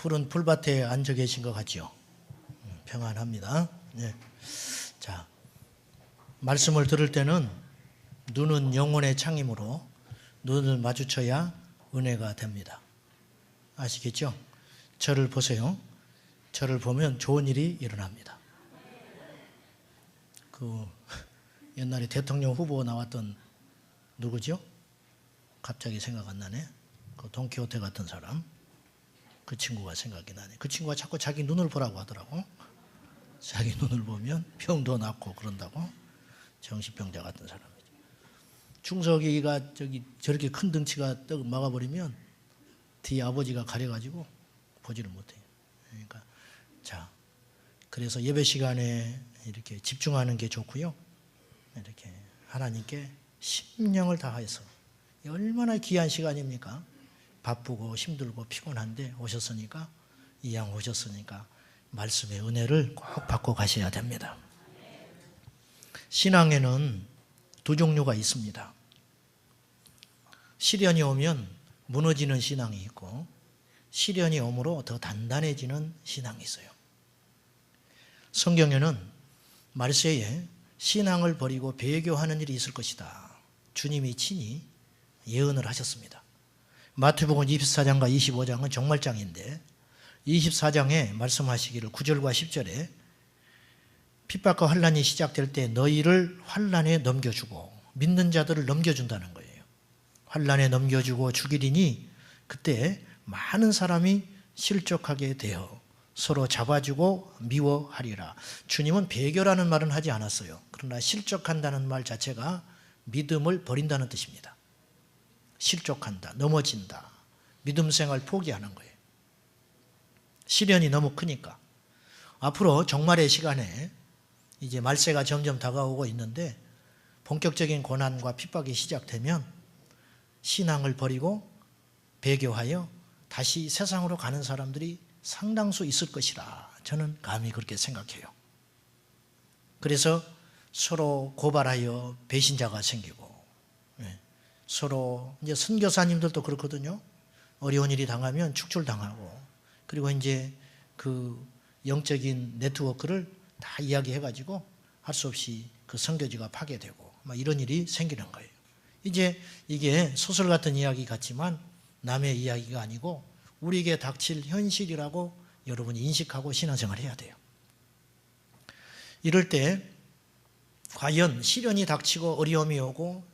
푸른 풀밭에 앉아 계신 것 같죠? 평안합니다. 네. 자, 말씀을 들을 때는 눈은 영혼의 창이므로 눈을 마주쳐야 은혜가 됩니다. 아시겠죠? 저를 보세요. 저를 보면 좋은 일이 일어납니다. 옛날에 대통령 후보 나왔던 누구죠? 갑자기 생각 안 나네. 돈키호테 같은 사람. 그 친구가 생각이 나네. 그 친구가 자꾸 자기 눈을 보라고 하더라고. 자기 눈을 보면 병도 낫고 그런다고. 정신병자 같은 사람이죠. 충석이가 저렇게 큰 덩치가 떡 막아버리면 뒤에 아버지가 가려가지고 보지를 못해요. 그러니까 그래서 예배 시간에 이렇게 집중하는 게 좋고요. 이렇게 하나님께 심령을 다해서 얼마나 귀한 시간입니까? 바쁘고 힘들고 피곤한데 오셨으니까 이왕 오셨으니까 말씀의 은혜를 꼭 받고 가셔야 됩니다. 신앙에는 두 종류가 있습니다. 시련이 오면 무너지는 신앙이 있고 시련이 오므로 더 단단해지는 신앙이 있어요. 성경에는 말세에 신앙을 버리고 배교하는 일이 있을 것이다. 주님이 친히 예언을 하셨습니다. 마태복음 24장과 25장은 정말장인데 24장에 말씀하시기를 9절과 10절에 핍박과 환난이 시작될 때 너희를 환난에 넘겨주고 믿는 자들을 넘겨준다는 거예요. 환난에 넘겨주고 죽이리니 그때 많은 사람이 실족하게 되어 서로 잡아주고 미워하리라. 주님은 배교라는 말은 하지 않았어요. 그러나 실족한다는 말 자체가 믿음을 버린다는 뜻입니다. 실족한다, 넘어진다, 믿음 생활 포기하는 거예요. 시련이 너무 크니까. 앞으로 종말의 시간에 이제 말세가 점점 다가오고 있는데 본격적인 고난과 핍박이 시작되면 신앙을 버리고 배교하여 다시 세상으로 가는 사람들이 상당수 있을 것이라 저는 감히 그렇게 생각해요. 그래서 서로 고발하여 배신자가 생기고 서로 이제 선교사님들도 그렇거든요. 어려운 일이 당하면 축출당하고 그리고 이제 그 영적인 네트워크를 다 이야기해가지고 할 수 없이 그 선교지가 파괴되고 막 이런 일이 생기는 거예요. 이제 이게 소설 같은 이야기 같지만 남의 이야기가 아니고 우리에게 닥칠 현실이라고 여러분이 인식하고 신앙생활을 해야 돼요. 이럴 때 과연 시련이 닥치고 어려움이 오고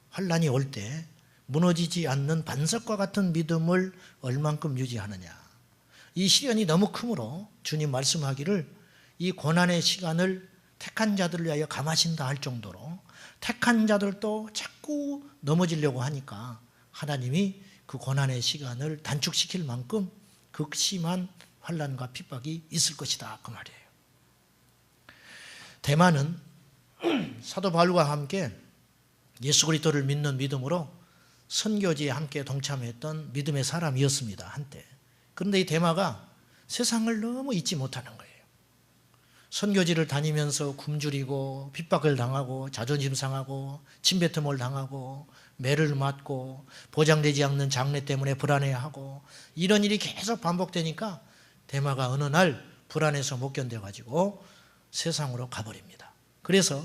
환난이 올 때 무너지지 않는 반석과 같은 믿음을 얼만큼 유지하느냐. 이 시련이 너무 크므로 주님 말씀하기를 이 고난의 시간을 택한 자들을 위하여 감하신다 할 정도로 택한 자들도 자꾸 넘어지려고 하니까 하나님이 그 고난의 시간을 단축시킬 만큼 극심한 환난과 핍박이 있을 것이다 그 말이에요. 대만은 사도 바울과 함께 예수 그리스도를 믿는 믿음으로 선교지에 함께 동참했던 믿음의 사람이었습니다 한때. 그런데 이 대마가 세상을 너무 잊지 못하는 거예요. 선교지를 다니면서 굶주리고 핍박을 당하고 자존심 상하고 침뱉음을 당하고 매를 맞고 보장되지 않는 장래 때문에 불안해하고 이런 일이 계속 반복되니까 대마가 어느 날 불안해서 못 견뎌가지고 세상으로 가버립니다. 그래서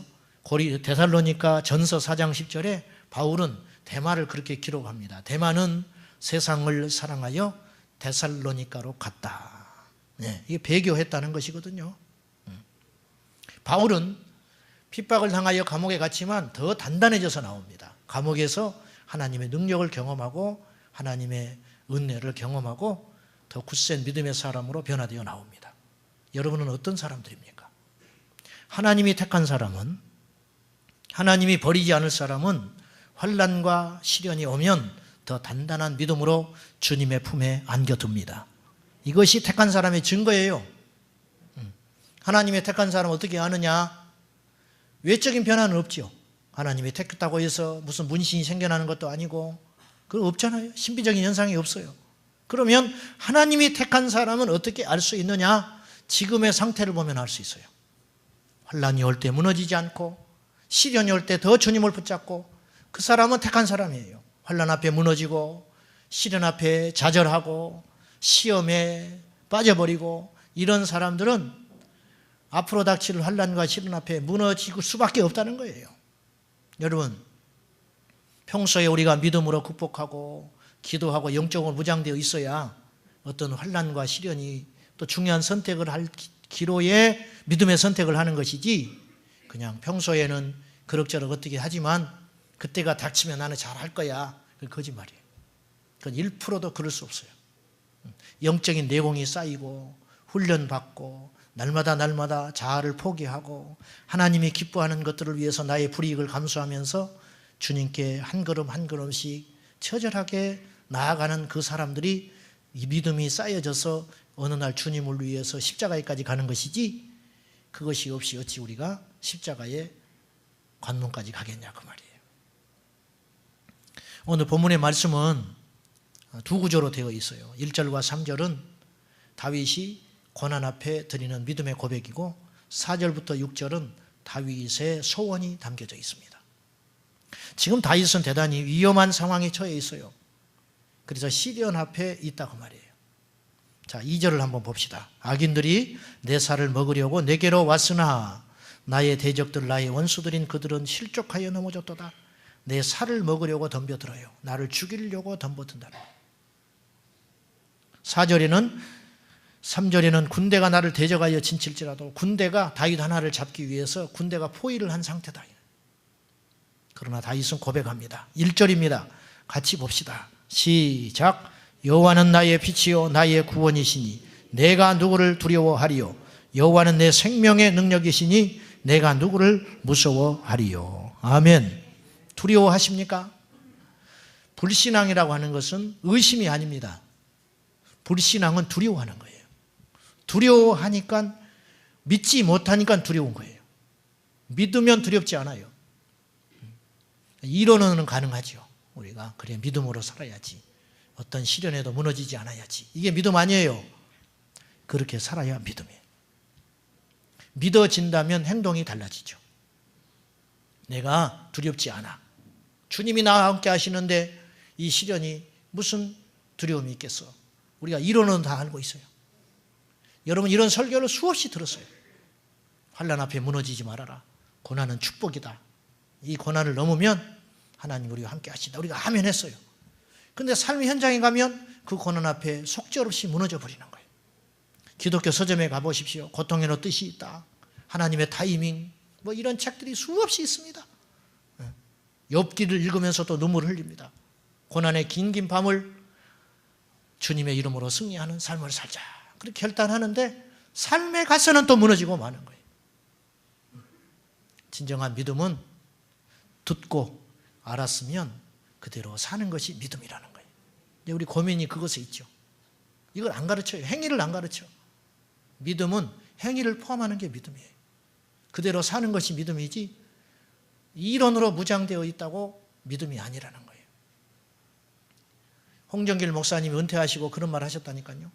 데살로니가 전서 4장 10절에 바울은 대마를 그렇게 기록합니다. 대마는 세상을 사랑하여 데살로니가로 갔다. 이게 배교했다는 것이거든요. 바울은 핍박을 당하여 감옥에 갔지만 더 단단해져서 나옵니다. 감옥에서 하나님의 능력을 경험하고 하나님의 은혜를 경험하고 더 굳센 믿음의 사람으로 변화되어 나옵니다. 여러분은 어떤 사람들입니까? 하나님이 택한 사람은, 하나님이 버리지 않을 사람은 환난과 시련이 오면 더 단단한 믿음으로 주님의 품에 안겨둡니다. 이것이 택한 사람의 증거예요. 하나님의 택한 사람은 어떻게 아느냐? 외적인 변화는 없죠. 하나님이 택했다고 해서 무슨 문신이 생겨나는 것도 아니고 그거 없잖아요. 신비적인 현상이 없어요. 그러면 하나님이 택한 사람은 어떻게 알 수 있느냐? 지금의 상태를 보면 알 수 있어요. 환난이 올 때 무너지지 않고 시련이 올 때 더 주님을 붙잡고 그 사람은 택한 사람이에요. 환난 앞에 무너지고 시련 앞에 좌절하고 시험에 빠져버리고 이런 사람들은 앞으로 닥칠 환난과 시련 앞에 무너질 수밖에 없다는 거예요. 여러분, 평소에 우리가 믿음으로 극복하고 기도하고 영적으로 무장되어 있어야 어떤 환난과 시련이 또 중요한 선택을 할 기로에 믿음의 선택을 하는 것이지, 그냥 평소에는 그럭저럭 어떻게 하지만 그때가 닥치면 나는 잘할 거야, 그건 거짓말이에요. 그건 1%도 그럴 수 없어요. 영적인 내공이 쌓이고 훈련받고 날마다 자아를 포기하고 하나님이 기뻐하는 것들을 위해서 나의 불이익을 감수하면서 주님께 한 걸음 한 걸음씩 처절하게 나아가는 그 사람들이 이 믿음이 쌓여져서 어느 날 주님을 위해서 십자가에까지 가는 것이지, 그것이 없이 어찌 우리가 십자가의 관문까지 가겠냐 그 말이에요. 오늘 본문의 말씀은 두 구조로 되어 있어요. 1절과 3절은 다윗이 고난 앞에 드리는 믿음의 고백이고 4절부터 6절은 다윗의 소원이 담겨져 있습니다. 지금 다윗은 대단히 위험한 상황에 처해 있어요. 그래서 시련 앞에 있다고 말이에요. 자, 2절을 한번 봅시다. 악인들이 내 살을 먹으려고 내게로 왔으나 나의 대적들 나의 원수들인 그들은 실족하여 넘어졌도다. 내 살을 먹으려고 덤벼들어요. 나를 죽이려고 덤벼든다는 거예요. 3절에는 군대가 나를 대적하여 진칠지라도, 군대가 다윗 하나를 잡기 위해서 군대가 포위를 한 상태다. 그러나 다윗은 고백합니다. 1절입니다. 같이 봅시다. 시작. 여호와는 나의 빛이요 나의 구원이시니 내가 누구를 두려워하리요. 여호와는 내 생명의 능력이시니 내가 누구를 무서워하리요. 아멘. 두려워하십니까? 불신앙이라고 하는 것은 의심이 아닙니다. 불신앙은 두려워하는 거예요. 두려워하니까, 믿지 못하니까 두려운 거예요. 믿으면 두렵지 않아요. 이론은 가능하죠. 우리가 그래 믿음으로 살아야지, 어떤 시련에도 무너지지 않아야지, 이게 믿음 아니에요. 그렇게 살아야 믿음이에요. 믿어진다면 행동이 달라지죠. 내가 두렵지 않아. 주님이 나와 함께 하시는데 이 시련이 무슨 두려움이 있겠어. 우리가 이론은 다 알고 있어요. 여러분, 이런 설교를 수없이 들었어요. 환난 앞에 무너지지 말아라. 고난은 축복이다. 이 고난을 넘으면 하나님 우리와 함께 하신다. 우리가 아멘 했어요. 그런데 삶의 현장에 가면 그 고난 앞에 속절없이 무너져 버리는 거예요. 기독교 서점에 가보십시오. 고통에는 뜻이 있다, 하나님의 타이밍, 뭐 이런 책들이 수없이 있습니다. 욥기를 읽으면서도 눈물을 흘립니다. 고난의 긴 밤을 주님의 이름으로 승리하는 삶을 살자, 그렇게 결단하는데 삶에 가서는 또 무너지고 마는 거예요. 진정한 믿음은 듣고 알았으면 그대로 사는 것이 믿음이라는 거예요. 이제 우리 고민이 그것에 있죠. 이걸 안 가르쳐요. 행위를 안 가르쳐. 믿음은 행위를 포함하는 게 믿음이에요. 그대로 사는 것이 믿음이지 이론으로 무장되어 있다고 믿음이 아니라는 거예요. 홍정길 목사님이 은퇴하시고 그런 말 하셨다니까요.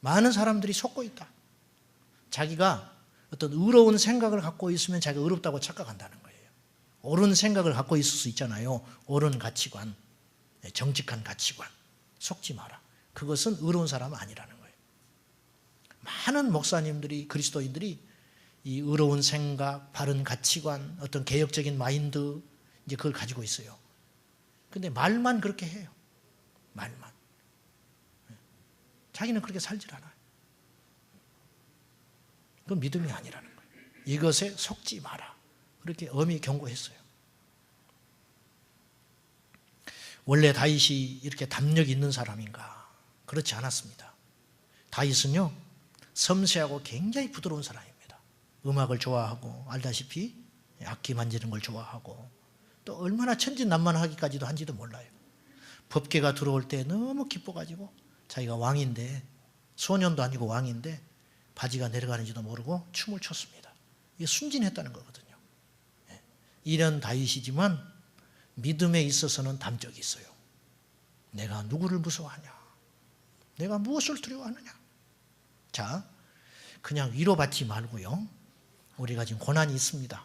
많은 사람들이 속고 있다. 자기가 어떤 의로운 생각을 갖고 있으면 자기가 의롭다고 착각한다는 거예요. 옳은 생각을 갖고 있을 수 있잖아요. 옳은 가치관, 정직한 가치관. 속지 마라. 그것은 의로운 사람은 아니라는 거예요. 많은 목사님들이, 그리스도인들이 이 의로운 생각, 바른 가치관, 어떤 개혁적인 마인드, 이제 그걸 가지고 있어요. 근데 말만 그렇게 해요. 말만. 자기는 그렇게 살질 않아요. 그건 믿음이 아니라는 거예요. 이것에 속지 마라. 그렇게 엄히 경고했어요. 원래 다윗이 이렇게 담력이 있는 사람인가? 그렇지 않았습니다. 다윗은요, 섬세하고 굉장히 부드러운 사람입니다. 음악을 좋아하고, 알다시피 악기 만지는 걸 좋아하고, 또 얼마나 천진난만하기까지도 한지도 몰라요. 법궤가 들어올 때 너무 기뻐가지고 자기가 왕인데, 소년도 아니고 왕인데 바지가 내려가는지도 모르고 춤을 췄습니다. 이게 순진했다는 거거든요. 이런 다윗이지만 믿음에 있어서는 담적이 있어요. 내가 누구를 무서워하냐? 내가 무엇을 두려워하느냐? 자, 그냥 위로받지 말고요. 우리가 지금 고난이 있습니다.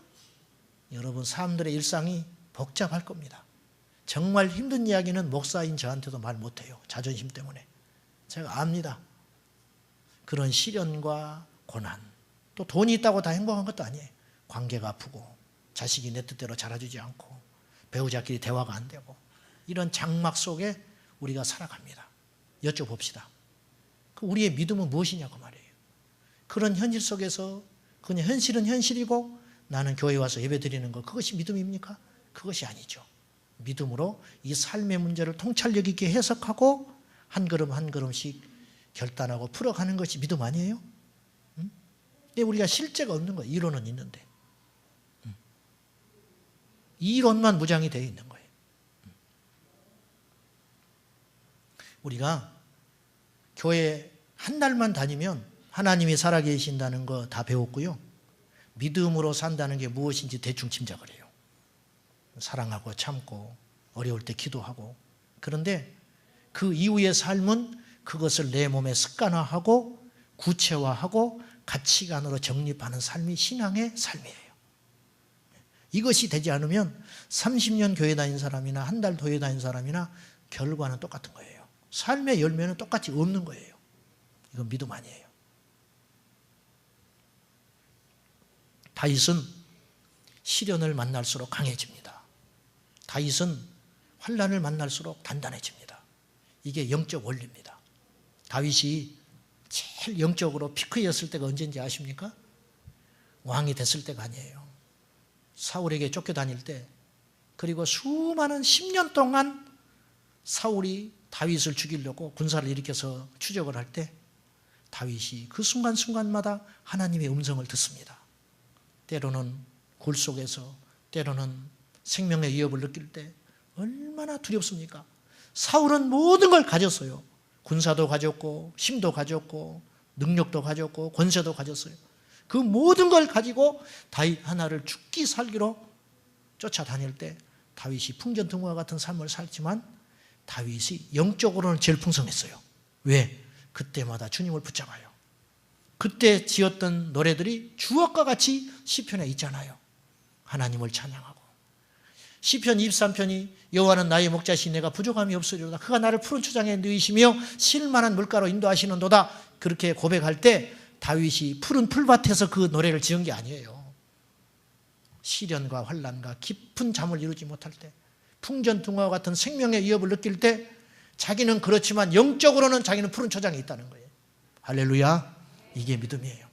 여러분, 사람들의 일상이 복잡할 겁니다. 정말 힘든 이야기는 목사인 저한테도 말 못해요. 자존심 때문에. 제가 압니다. 그런 시련과 고난, 또 돈이 있다고 다 행복한 것도 아니에요. 관계가 아프고 자식이 내 뜻대로 자라주지 않고 배우자끼리 대화가 안 되고 이런 장막 속에 우리가 살아갑니다. 여쭤봅시다. 우리의 믿음은 무엇이냐고 말이에요. 그런 현실 속에서 그냥 현실은 현실이고 나는 교회에 와서 예배드리는 거, 그것이 믿음입니까? 그것이 아니죠. 믿음으로 이 삶의 문제를 통찰력 있게 해석하고 한 걸음 한 걸음씩 결단하고 풀어가는 것이 믿음 아니에요? 근데 우리가 실제가 없는 거예요. 이론은 있는데. 이론만 무장이 되어 있는 거예요. 우리가 교회 한 달만 다니면 하나님이 살아계신다는 거 다 배웠고요. 믿음으로 산다는 게 무엇인지 대충 짐작을 해요. 사랑하고 참고 어려울 때 기도하고. 그런데 그 이후의 삶은 그것을 내 몸에 습관화하고 구체화하고 가치관으로 정립하는 삶이 신앙의 삶이에요. 이것이 되지 않으면 30년 교회 다닌 사람이나 한 달 교회 다닌 사람이나 결과는 똑같은 거예요. 삶의 열매는 똑같이 없는 거예요. 이건 믿음 아니에요. 다윗은 시련을 만날수록 강해집니다. 다윗은 환난을 만날수록 단단해집니다. 이게 영적 원리입니다. 다윗이 제일 영적으로 피크였을 때가 언제인지 아십니까? 왕이 됐을 때가 아니에요. 사울에게 쫓겨다닐 때, 그리고 수많은 10년 동안 사울이 다윗을 죽이려고 군사를 일으켜서 추적을 할 때 다윗이 그 순간순간마다 하나님의 음성을 듣습니다. 때로는 굴 속에서, 때로는 생명의 위협을 느낄 때 얼마나 두렵습니까? 사울은 모든 걸 가졌어요. 군사도 가졌고 힘도 가졌고 능력도 가졌고 권세도 가졌어요. 그 모든 걸 가지고 다윗 하나를 죽기 살기로 쫓아다닐 때 다윗이 풍전등화 같은 삶을 살지만 다윗이 영적으로는 제일 풍성했어요. 왜? 그때마다 주님을 붙잡아요. 그때 지었던 노래들이 주옥과 같이 시편에 있잖아요. 하나님을 찬양하고. 시편 23편이 여호와는 나의 목자시니 내가 부족함이 없으리로다. 그가 나를 푸른 초장에 누이시며 실만한 물가로 인도하시는도다. 그렇게 고백할 때 다윗이 푸른 풀밭에서 그 노래를 지은 게 아니에요. 시련과 환난과 깊은 잠을 이루지 못할 때, 풍전등화와 같은 생명의 위협을 느낄 때 자기는 그렇지만 영적으로는 자기는 푸른 초장에 있다는 거예요. 할렐루야. 이게 믿음이에요.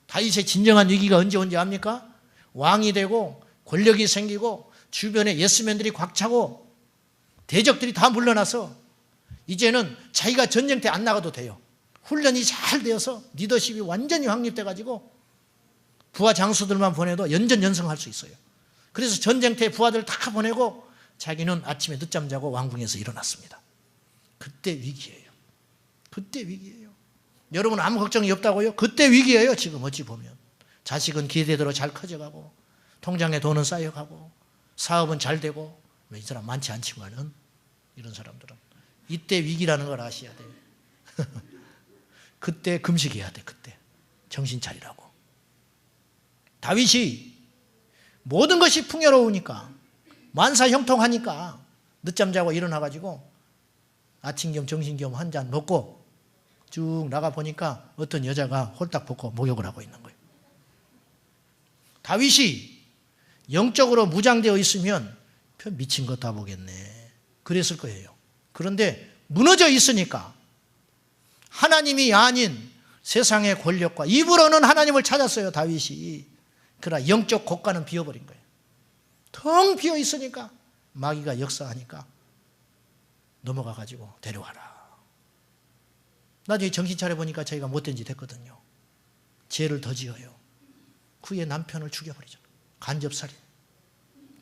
다윗의 진정한 위기가 언제 온지 압니까? 왕이 되고 권력이 생기고 주변에 예스맨들이 꽉 차고 대적들이 다 물러나서 이제는 자기가 전쟁터에 안 나가도 돼요. 훈련이 잘 되어서 리더십이 완전히 확립돼가지고 부하 장수들만 보내도 연전연승할 수 있어요. 그래서 전쟁터에 부하들 다 보내고 자기는 아침에 늦잠 자고 왕궁에서 일어났습니다. 그때 위기예요. 그때 위기예요. 여러분 아무 걱정이 없다고요? 그때 위기예요. 지금 어찌 보면 자식은 기대대로 잘 커져가고 통장에 돈은 쌓여가고 사업은 잘 되고, 이 사람 많지 않지만은 이런 사람들은 이때 위기라는 걸 아셔야 돼요. 그때 금식해야 돼. 그때 정신 차리라고. 다윗이 모든 것이 풍요로우니까 만사 형통하니까 늦잠 자고 일어나가지고 아침 겸 점심 겸 한 잔 먹고 쭉 나가 보니까 어떤 여자가 홀딱 벗고 목욕을 하고 있는 거예요. 다윗이 영적으로 무장되어 있으면 미친 것 다 보겠네 그랬을 거예요. 그런데 무너져 있으니까 하나님이 아닌 세상의 권력과 입으로는 하나님을 찾았어요. 다윗이. 그러나 영적 고가는 비워버린 거예요. 텅 비어 있으니까 마귀가 역사하니까 넘어가가지고 데려와라. 나중에 정신 차려보니까 자기가 못된 짓 했거든요. 죄를 더 지어요. 그의 남편을 죽여버리죠. 간접살인.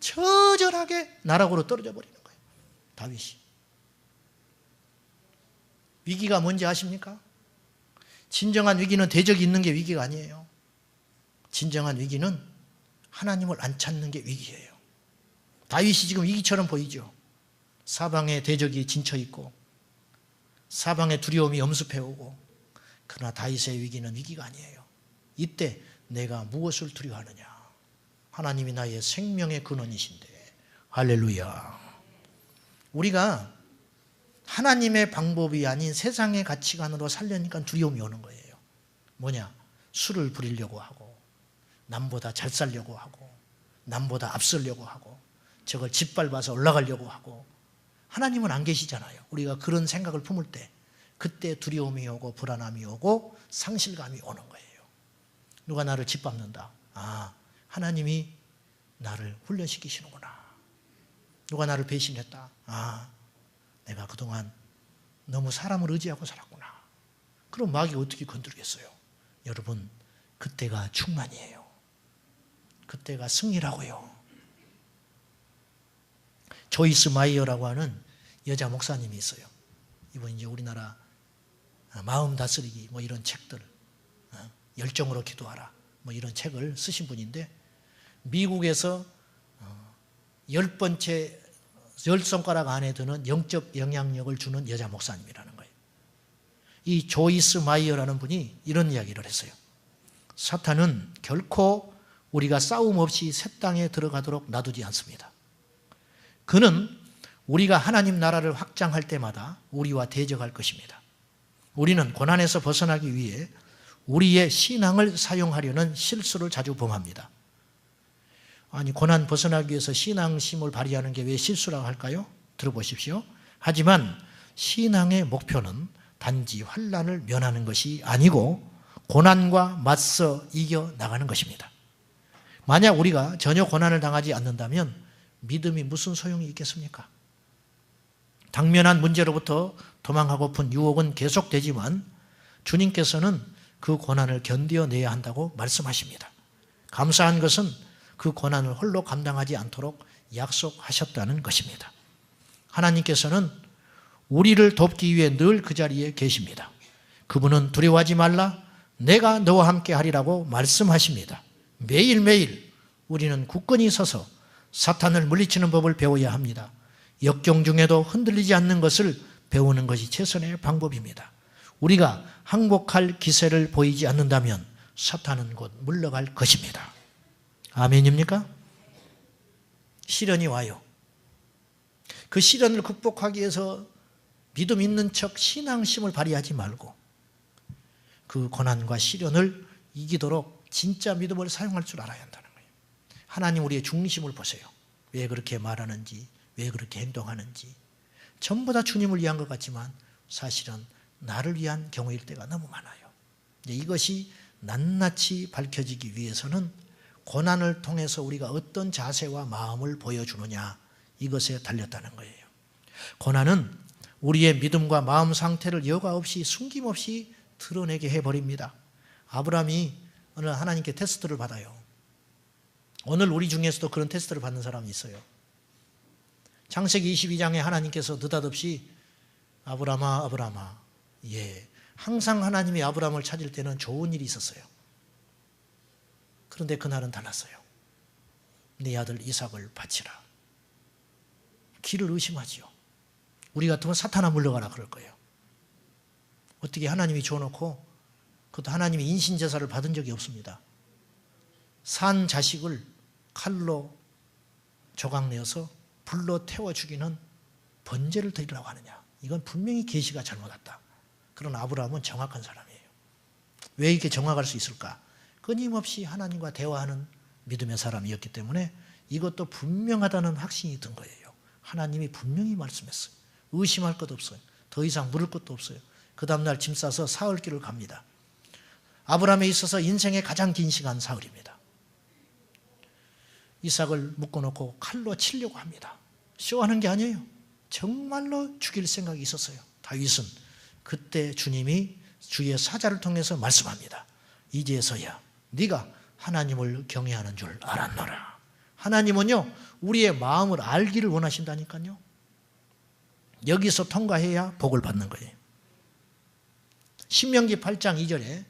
처절하게 나락으로 떨어져 버리는 거예요. 다윗이. 위기가 뭔지 아십니까? 진정한 위기는 대적이 있는 게 위기가 아니에요. 진정한 위기는 하나님을 안 찾는 게 위기예요. 다윗이 지금 위기처럼 보이죠. 사방에 대적이 진쳐 있고 사방에 두려움이 엄습해 오고, 그러나 다윗의 위기는 위기가 아니에요. 이때 내가 무엇을 두려워하느냐? 하나님이 나의 생명의 근원이신데. 할렐루야. 우리가 하나님의 방법이 아닌 세상의 가치관으로 살려니까 두려움이 오는 거예요. 뭐냐? 술을 부리려고 하고, 남보다 잘 살려고 하고, 남보다 앞서려고 하고, 저걸 짓밟아서 올라가려고 하고. 하나님은 안 계시잖아요. 우리가 그런 생각을 품을 때 그때 두려움이 오고 불안함이 오고 상실감이 오는 거예요. 누가 나를 짓밟는다. 아, 하나님이 나를 훈련시키시는구나. 누가 나를 배신했다. 아, 내가 그동안 너무 사람을 의지하고 살았구나. 그럼 마귀가 어떻게 건드리겠어요? 여러분, 그때가 충만이에요. 그때가 승리라고요. 조이스 마이어라고 하는 여자 목사님이 있어요. 이번 이제 우리나라 마음 다스리기 뭐 이런 책들, 열정으로 기도하라 뭐 이런 책을 쓰신 분인데, 미국에서 10번째 10손가락 안에 드는 영적 영향력을 주는 여자 목사님이라는 거예요. 이 조이스 마이어라는 분이 이런 이야기를 했어요. 사탄은 결코 우리가 싸움 없이 새 땅에 들어가도록 놔두지 않습니다. 그는 우리가 하나님 나라를 확장할 때마다 우리와 대적할 것입니다. 우리는 고난에서 벗어나기 위해 우리의 신앙을 사용하려는 실수를 자주 범합니다. 아니, 고난 벗어나기 위해서 신앙심을 발휘하는 게 왜 실수라고 할까요? 들어보십시오. 하지만 신앙의 목표는 단지 환난을 면하는 것이 아니고 고난과 맞서 이겨나가는 것입니다. 만약 우리가 전혀 고난을 당하지 않는다면 믿음이 무슨 소용이 있겠습니까? 당면한 문제로부터 도망하고픈 유혹은 계속되지만 주님께서는 그 고난을 견뎌내야 한다고 말씀하십니다. 감사한 것은 그 고난을 홀로 감당하지 않도록 약속하셨다는 것입니다. 하나님께서는 우리를 돕기 위해 늘 그 자리에 계십니다. 그분은 두려워하지 말라, 내가 너와 함께 하리라고 말씀하십니다. 매일매일 우리는 굳건히 서서 사탄을 물리치는 법을 배워야 합니다. 역경 중에도 흔들리지 않는 것을 배우는 것이 최선의 방법입니다. 우리가 항복할 기세를 보이지 않는다면 사탄은 곧 물러갈 것입니다. 아멘입니까? 시련이 와요. 그 시련을 극복하기 위해서 믿음 있는 척 신앙심을 발휘하지 말고 그 고난과 시련을 이기도록 진짜 믿음을 사용할 줄 알아야 한다는 거예요. 하나님 우리의 중심을 보세요. 왜 그렇게 말하는지, 왜 그렇게 행동하는지. 전부 다 주님을 위한 것 같지만 사실은 나를 위한 경우일 때가 너무 많아요. 이것이 낱낱이 밝혀지기 위해서는 고난을 통해서 우리가 어떤 자세와 마음을 보여주느냐, 이것에 달렸다는 거예요. 고난은 우리의 믿음과 마음 상태를 여과 없이 숨김없이 드러내게 해버립니다. 아브라함이 오늘 하나님께 테스트를 받아요. 오늘 우리 중에서도 그런 테스트를 받는 사람이 있어요. 창세기 22장에 하나님께서 느닷없이 아브라함아, 아브라함아, 예, 항상 하나님이 아브라함을 찾을 때는 좋은 일이 있었어요. 그런데 그날은 달랐어요. 네 아들 이삭을 바치라. 길을 의심하지요. 우리 같으면 사탄아 물러가라 그럴 거예요. 어떻게 하나님이 줘놓고, 그것도 하나님이 인신제사를 받은 적이 없습니다. 산 자식을 칼로 조각내어서 불로 태워 죽이는 번제를 드리라고 하느냐. 이건 분명히 계시가 잘못 왔다. 그러나 아브라함은 정확한 사람이에요. 왜 이렇게 정확할 수 있을까? 끊임없이 하나님과 대화하는 믿음의 사람이었기 때문에 이것도 분명하다는 확신이 든 거예요. 하나님이 분명히 말씀했어요. 의심할 것 없어요. 더 이상 물을 것도 없어요. 그 다음날 짐 싸서 사흘길을 갑니다. 아브라함에 있어서 인생의 가장 긴 시간 사흘입니다. 이삭을 묶어놓고 칼로 치려고 합니다. 쇼하는 게 아니에요. 정말로 죽일 생각이 있었어요. 다윗은 그때 주님이 주의 사자를 통해서 말씀합니다. 이제서야 네가 하나님을 경외하는 줄 알았노라. 하나님은요, 우리의 마음을 알기를 원하신다니까요. 여기서 통과해야 복을 받는 거예요. 신명기 8장 2절에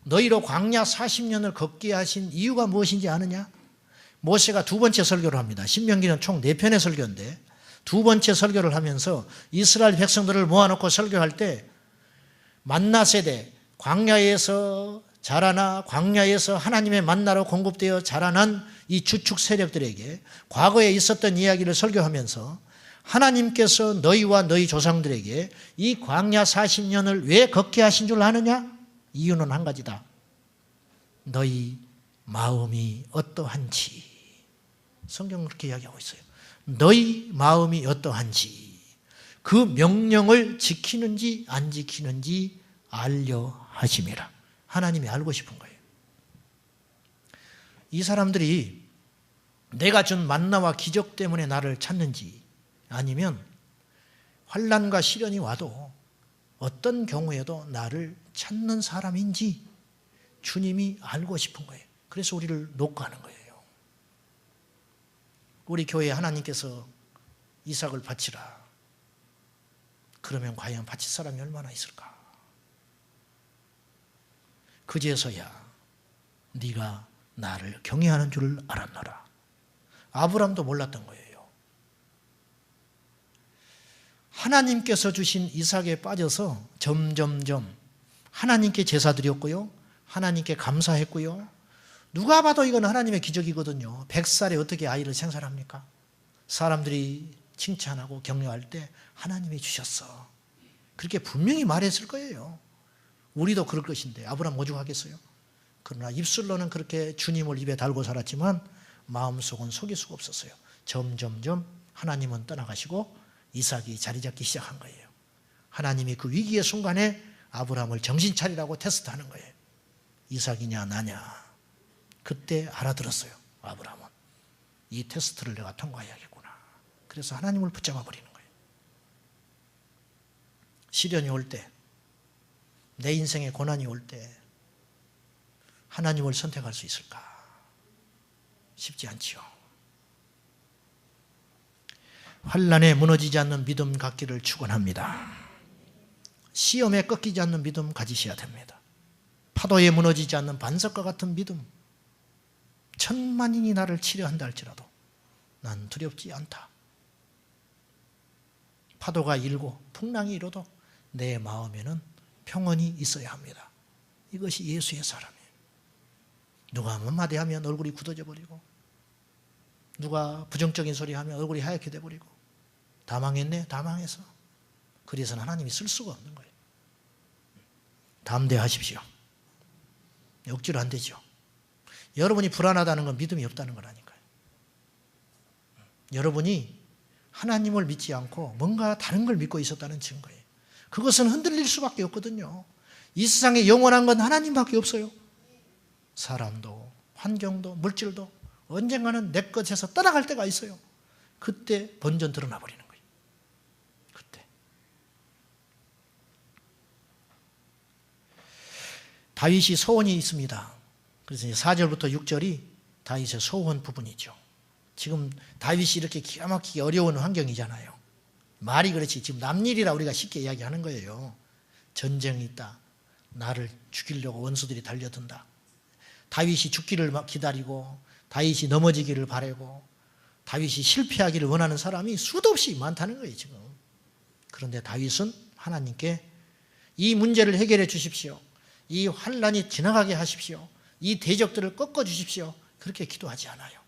너희로 광야 40년을 걷게 하신 이유가 무엇인지 아느냐? 모세가 두 번째 설교를 합니다. 신명기는 총 4편의 설교인데 두 번째 설교를 하면서 이스라엘 백성들을 모아놓고 설교할 때 만나 세대, 광야에서 자라나 광야에서 하나님의 만나로 공급되어 자라난 이 주축 세력들에게 과거에 있었던 이야기를 설교하면서 하나님께서 너희와 너희 조상들에게 이 광야 40년을 왜 걷게 하신 줄 아느냐? 이유는 한 가지다. 너희 마음이 어떠한지. 성경은 그렇게 이야기하고 있어요. 너희 마음이 어떠한지, 그 명령을 지키는지 안 지키는지 알려 하심이라. 하나님이 알고 싶은 거예요. 이 사람들이 내가 준 만나와 기적 때문에 나를 찾는지, 아니면 환난과 시련이 와도 어떤 경우에도 나를 찾는 사람인지 주님이 알고 싶은 거예요. 그래서 우리를 녹화하는 거예요. 우리 교회에 하나님께서 이삭을 바치라. 그러면 과연 바칠 사람이 얼마나 있을까? 그제서야 네가 나를 경외하는 줄 알았노라. 아브람도 몰랐던 거예요. 하나님께서 주신 이삭에 빠져서 점점점 하나님께 제사 드렸고요, 하나님께 감사했고요. 누가 봐도 이건 하나님의 기적이거든요. 100살에 어떻게 아이를 생산합니까? 사람들이 칭찬하고 격려할 때 하나님이 주셨어. 그렇게 분명히 말했을 거예요. 우리도 그럴 것인데 아브라함 오죽하겠어요? 그러나 입술로는 그렇게 주님을 입에 달고 살았지만 마음속은 속일 수가 없었어요. 점점점 하나님은 떠나가시고 이삭이 자리 잡기 시작한 거예요. 하나님이 그 위기의 순간에 아브라함을 정신 차리라고 테스트하는 거예요. 이삭이냐 나냐. 그때 알아들었어요. 아브라함은 이 테스트를 내가 통과해야겠구나. 그래서 하나님을 붙잡아 버리는 거예요. 시련이 올 때, 내 인생에 고난이 올 때 하나님을 선택할 수 있을까? 쉽지 않지요. 환난에 무너지지 않는 믿음 갖기를 축원합니다. 시험에 꺾이지 않는 믿음 가지셔야 됩니다. 파도에 무너지지 않는 반석과 같은 믿음. 천만인이 나를 치려한다 할지라도 난 두렵지 않다. 파도가 일고 풍랑이 일어도 내 마음에는 평온이 있어야 합니다. 이것이 예수의 사람이에요. 누가 한마디 하면 얼굴이 굳어져 버리고, 누가 부정적인 소리 하면 얼굴이 하얗게 돼버리고, 다 망했네, 다 망해서. 그래서는 하나님이 쓸 수가 없는 거예요. 담대하십시오. 억지로 안 되죠. 여러분이 불안하다는 건 믿음이 없다는 거라니까요. 여러분이 하나님을 믿지 않고 뭔가 다른 걸 믿고 있었다는 증거예요. 그것은 흔들릴 수밖에 없거든요. 이 세상에 영원한 건 하나님밖에 없어요. 사람도 환경도 물질도 언젠가는 내 것에서 떠나갈 때가 있어요. 그때 본전 드러나 버리는 거예요. 그때. 다윗이 소원이 있습니다. 그래서 4절부터 6절이 다윗의 소원 부분이죠. 지금 다윗이 이렇게 기가 막히게 어려운 환경이잖아요. 말이 그렇지 지금 남일이라 우리가 쉽게 이야기하는 거예요. 전쟁이 있다. 나를 죽이려고 원수들이 달려든다. 다윗이 죽기를 기다리고 다윗이 넘어지기를 바라고 다윗이 실패하기를 원하는 사람이 수도 없이 많다는 거예요 지금. 그런데 다윗은 하나님께 이 문제를 해결해 주십시오. 이 환난이 지나가게 하십시오. 이 대적들을 꺾어 주십시오. 그렇게 기도하지 않아요.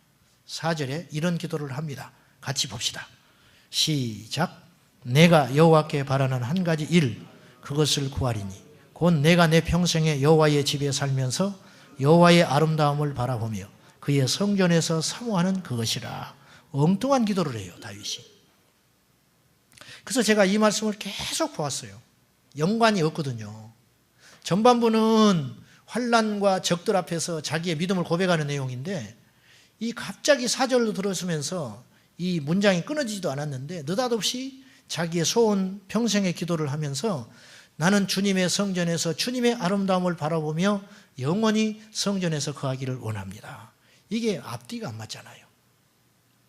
4절에 이런 기도를 합니다. 같이 봅시다. 시작. 내가 여호와께 바라는 한 가지 일, 그것을 구하리니 곧 내가 내 평생에 여호와의 집에 살면서 여호와의 아름다움을 바라보며 그의 성전에서 사모하는 그것이라. 엉뚱한 기도를 해요 다윗이. 그래서 제가 이 말씀을 계속 보았어요. 연관이 없거든요. 전반부는 환난과 적들 앞에서 자기의 믿음을 고백하는 내용인데, 이 갑자기 4절로 들어서면서 이 문장이 끊어지지도 않았는데 느닷없이 자기의 소원 평생의 기도를 하면서 나는 주님의 성전에서 주님의 아름다움을 바라보며 영원히 성전에서 거하기를 원합니다. 이게 앞뒤가 안 맞잖아요.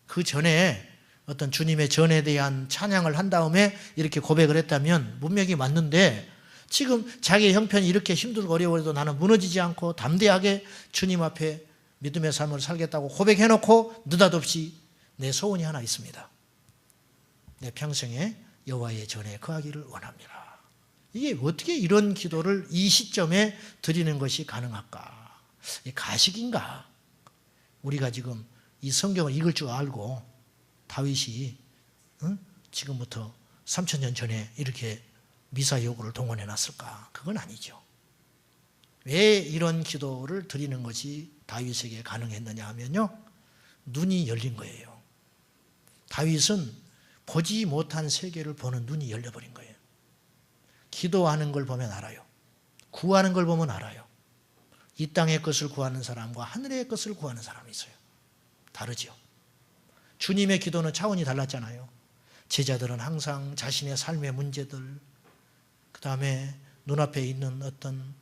그 전에 어떤 주님의 전에 대한 찬양을 한 다음에 이렇게 고백을 했다면 문맥이 맞는데, 지금 자기의 형편이 이렇게 힘들고 어려워도 나는 무너지지 않고 담대하게 주님 앞에 믿음의 삶을 살겠다고 고백해놓고 느닷없이 내 소원이 하나 있습니다. 내 평생에 여호와의 전에 거하기를 원합니다. 이게 어떻게 이런 기도를 이 시점에 드리는 것이 가능할까? 가식인가? 우리가 지금 이 성경을 읽을 줄 알고 다윗이 지금부터 3,000년 전에 이렇게 미사 요구를 동원해 놨을까? 그건 아니죠. 왜 이런 기도를 드리는 것이 다윗에게 가능했느냐 하면요, 눈이 열린 거예요. 다윗은 보지 못한 세계를 보는 눈이 열려버린 거예요. 기도하는 걸 보면 알아요. 구하는 걸 보면 알아요. 이 땅의 것을 구하는 사람과 하늘의 것을 구하는 사람이 있어요. 다르죠. 주님의 기도는 차원이 달랐잖아요. 제자들은 항상 자신의 삶의 문제들, 그 다음에 눈앞에 있는 어떤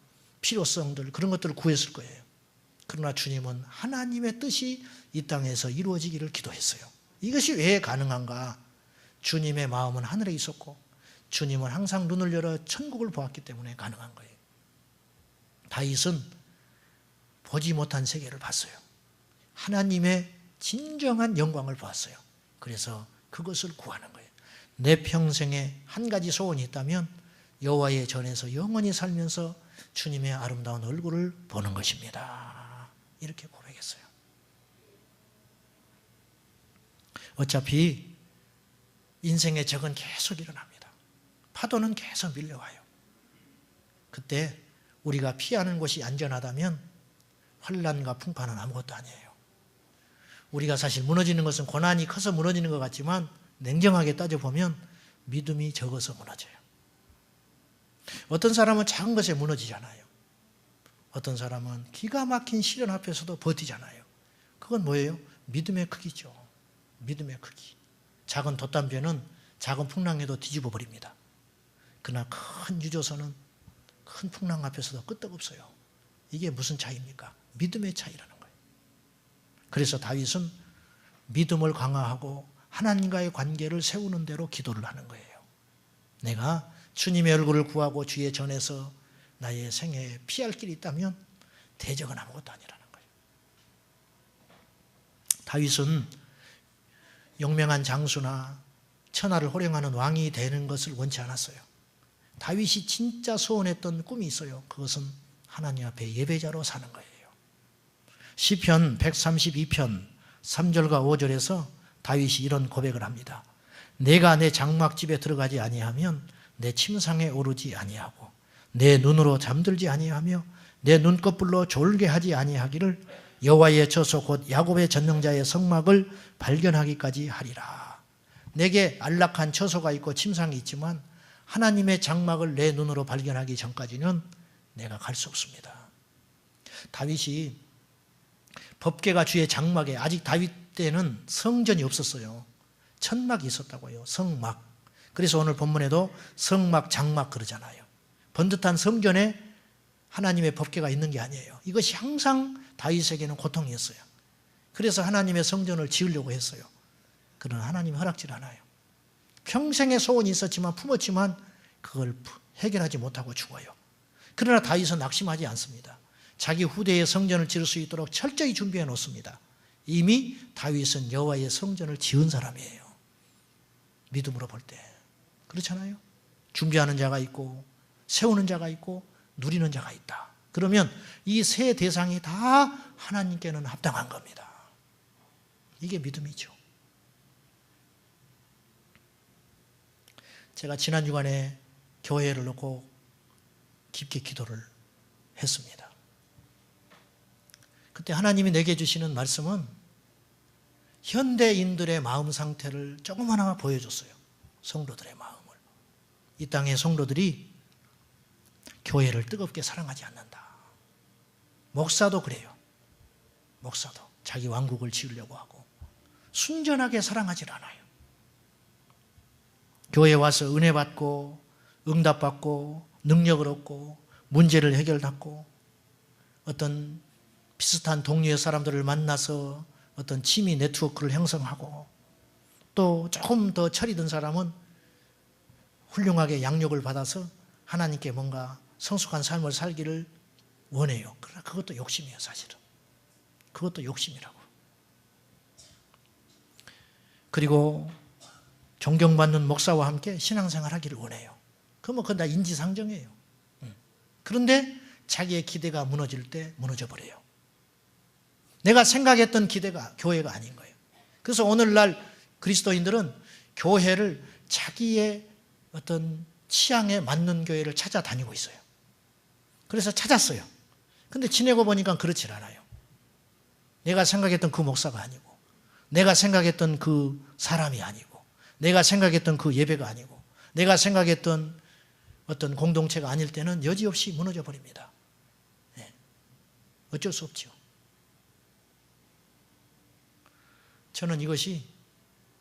필요성들, 그런 것들을 구했을 거예요. 그러나 주님은 하나님의 뜻이 이 땅에서 이루어지기를 기도했어요. 이것이 왜 가능한가? 주님의 마음은 하늘에 있었고 주님은 항상 눈을 열어 천국을 보았기 때문에 가능한 거예요. 다윗은 보지 못한 세계를 봤어요. 하나님의 진정한 영광을 보았어요. 그래서 그것을 구하는 거예요. 내 평생에 한 가지 소원이 있다면 여호와의 전에서 영원히 살면서 주님의 아름다운 얼굴을 보는 것입니다. 이렇게 고백했어요. 어차피 인생의 적은 계속 일어납니다. 파도는 계속 밀려와요. 그때 우리가 피하는 곳이 안전하다면 환난과 풍파는 아무것도 아니에요. 우리가 사실 무너지는 것은 고난이 커서 무너지는 것 같지만 냉정하게 따져보면 믿음이 적어서 무너져요. 어떤 사람은 작은 것에 무너지잖아요. 어떤 사람은 기가 막힌 시련 앞에서도 버티잖아요. 그건 뭐예요? 믿음의 크기죠. 믿음의 크기. 작은 돛담배는 작은 풍랑에도 뒤집어 버립니다. 그러나 큰 유조선은 큰 풍랑 앞에서도 끄떡없어요. 이게 무슨 차이입니까? 믿음의 차이라는 거예요. 그래서 다윗은 믿음을 강화하고 하나님과의 관계를 세우는 대로 기도를 하는 거예요. 내가 주님의 얼굴을 구하고 주의 전에서 나의 생애에 피할 길이 있다면 대적은 아무것도 아니라는 거예요. 다윗은 용맹한 장수나 천하를 호령하는 왕이 되는 것을 원치 않았어요. 다윗이 진짜 소원했던 꿈이 있어요. 그것은 하나님 앞에 예배자로 사는 거예요. 시편 132편 3절과 5절에서 다윗이 이런 고백을 합니다. 내가 내 장막집에 들어가지 아니하면 내 침상에 오르지 아니하고 내 눈으로 잠들지 아니하며 내 눈꺼풀로 졸게 하지 아니하기를 여호와의 처소 곧 야곱의 전능자의 성막을 발견하기까지 하리라. 내게 안락한 처소가 있고 침상이 있지만 하나님의 장막을 내 눈으로 발견하기 전까지는 내가 갈 수 없습니다. 다윗이 법궤가 주의 장막에, 아직 다윗 때는 성전이 없었어요. 천막이 있었다고요. 성막. 그래서 오늘 본문에도 성막, 장막 그러잖아요. 번듯한 성전에 하나님의 법궤가 있는 게 아니에요. 이것이 항상 다윗에게는 고통이었어요. 그래서 하나님의 성전을 지으려고 했어요. 그러나 하나님이 허락질 않아요. 평생의 소원이 있었지만 품었지만 그걸 해결하지 못하고 죽어요. 그러나 다윗은 낙심하지 않습니다. 자기 후대의 성전을 지을 수 있도록 철저히 준비해 놓습니다. 이미 다윗은 여호와의 성전을 지은 사람이에요. 믿음으로 볼 때. 그렇잖아요. 준비하는 자가 있고 세우는 자가 있고 누리는 자가 있다. 그러면 이 세 대상이 다 하나님께는 합당한 겁니다. 이게 믿음이죠. 제가 지난 주간에 교회를 놓고 깊게 기도를 했습니다. 그때 하나님이 내게 주시는 말씀은 현대인들의 마음 상태를 조금 하나 보여줬어요. 성도들의 마음을. 이 땅의 성도들이 교회를 뜨겁게 사랑하지 않는다. 목사도 그래요. 목사도 자기 왕국을 지으려고 하고 순전하게 사랑하지 않아요. 교회에 와서 은혜 받고 응답받고 능력을 얻고 문제를 해결받고 어떤 비슷한 동료의 사람들을 만나서 어떤 취미 네트워크를 형성하고 또 조금 더 철이 든 사람은 훌륭하게 양육을 받아서 하나님께 뭔가 성숙한 삶을 살기를 원해요. 그러나 그것도 욕심이에요, 사실은. 그것도 욕심이라고. 그리고 존경받는 목사와 함께 신앙생활 하기를 원해요. 그건 그건 다 인지상정이에요. 그런데 자기의 기대가 무너질 때 무너져 버려요. 내가 생각했던 기대가 교회가 아닌 거예요. 그래서 오늘날 그리스도인들은 교회를 자기의 어떤 취향에 맞는 교회를 찾아다니고 있어요. 그래서 찾았어요. 근데 지내고 보니까 그렇지 않아요. 내가 생각했던 그 목사가 아니고, 내가 생각했던 그 사람이 아니고, 내가 생각했던 그 예배가 아니고, 내가 생각했던 어떤 공동체가 아닐 때는 여지없이 무너져 버립니다. 네. 어쩔 수 없죠. 저는 이것이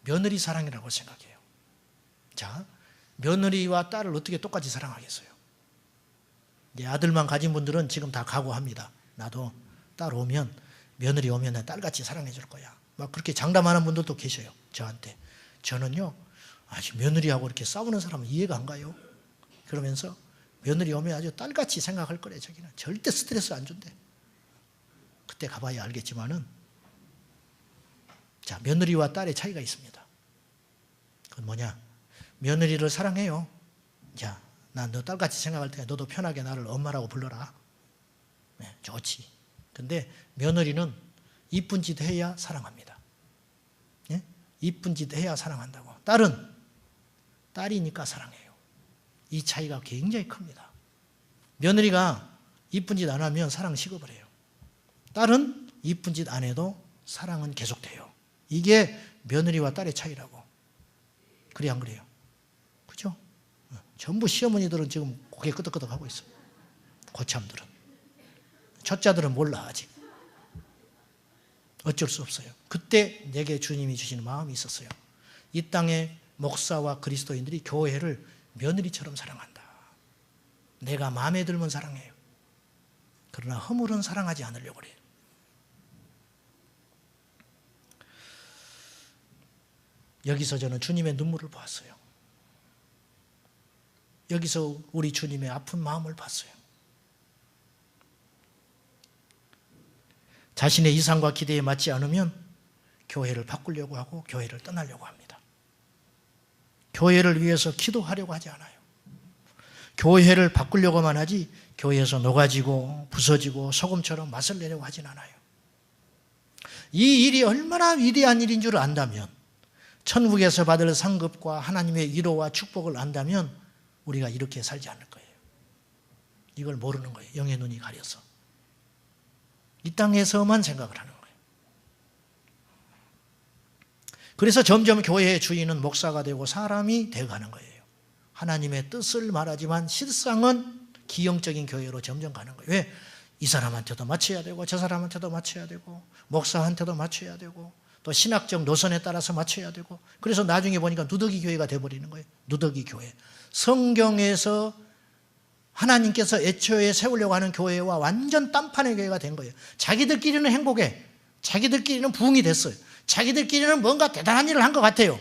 며느리 사랑이라고 생각해요. 자, 며느리와 딸을 어떻게 똑같이 사랑하겠어요? 이제 아들만 가진 분들은 지금 다 각오합니다. 나도 딸 오면, 며느리 오면 나 딸같이 사랑해 줄 거야. 막 그렇게 장담하는 분들도 계셔요. 저한테. 저는요, 아직 며느리하고 이렇게 싸우는 사람은 이해가 안 가요. 그러면서 며느리 오면 아주 딸같이 생각할 거래. 저기는 절대 스트레스 안 준대. 그때 가봐야 알겠지만은, 자, 며느리와 딸의 차이가 있습니다. 그건 뭐냐? 며느리를 사랑해요. 자, 난 너 딸같이 생각할 테니까 너도 편하게 나를 엄마라고 불러라. 네, 좋지. 근데 며느리는 이쁜 짓 해야 사랑합니다. 네? 이쁜 짓 해야 사랑한다고. 딸은 딸이니까 사랑해요. 이 차이가 굉장히 큽니다. 며느리가 이쁜 짓 안 하면 사랑 식어을 해요. 딸은 이쁜 짓 안 해도 사랑은 계속돼요. 이게 며느리와 딸의 차이라고. 그래 안 그래요? 그죠? 전부 시어머니들은 지금 고개 끄덕끄덕 하고 있어요. 고참들은. 첫자들은 몰라 아직. 어쩔 수 없어요. 그때 내게 주님이 주시는 마음이 있었어요. 이 땅의 목사와 그리스도인들이 교회를 며느리처럼 사랑한다. 내가 마음에 들면 사랑해요. 그러나 허물은 사랑하지 않으려고 그래요. 여기서 저는 주님의 눈물을 보았어요. 여기서 우리 주님의 아픈 마음을 봤어요. 자신의 이상과 기대에 맞지 않으면 교회를 바꾸려고 하고 교회를 떠나려고 합니다. 교회를 위해서 기도하려고 하지 않아요. 교회를 바꾸려고만 하지 교회에서 녹아지고 부서지고 소금처럼 맛을 내려고 하진 않아요. 이 일이 얼마나 위대한 일인 줄 안다면, 천국에서 받을 상급과 하나님의 위로와 축복을 안다면 우리가 이렇게 살지 않을 거예요. 이걸 모르는 거예요. 영의 눈이 가려서. 이 땅에서만 생각을 하는 거예요. 그래서 점점 교회의 주인은 목사가 되고 사람이 되어가는 거예요. 하나님의 뜻을 말하지만 실상은 기형적인 교회로 점점 가는 거예요. 왜? 이 사람한테도 맞춰야 되고 저 사람한테도 맞춰야 되고 목사한테도 맞춰야 되고 또 신학적 노선에 따라서 맞춰야 되고, 그래서 나중에 보니까 누더기 교회가 돼버리는 거예요. 누더기 교회. 성경에서 하나님께서 애초에 세우려고 하는 교회와 완전 딴판의 교회가 된 거예요. 자기들끼리는 행복해. 자기들끼리는 부흥이 됐어요. 자기들끼리는 뭔가 대단한 일을 한 것 같아요.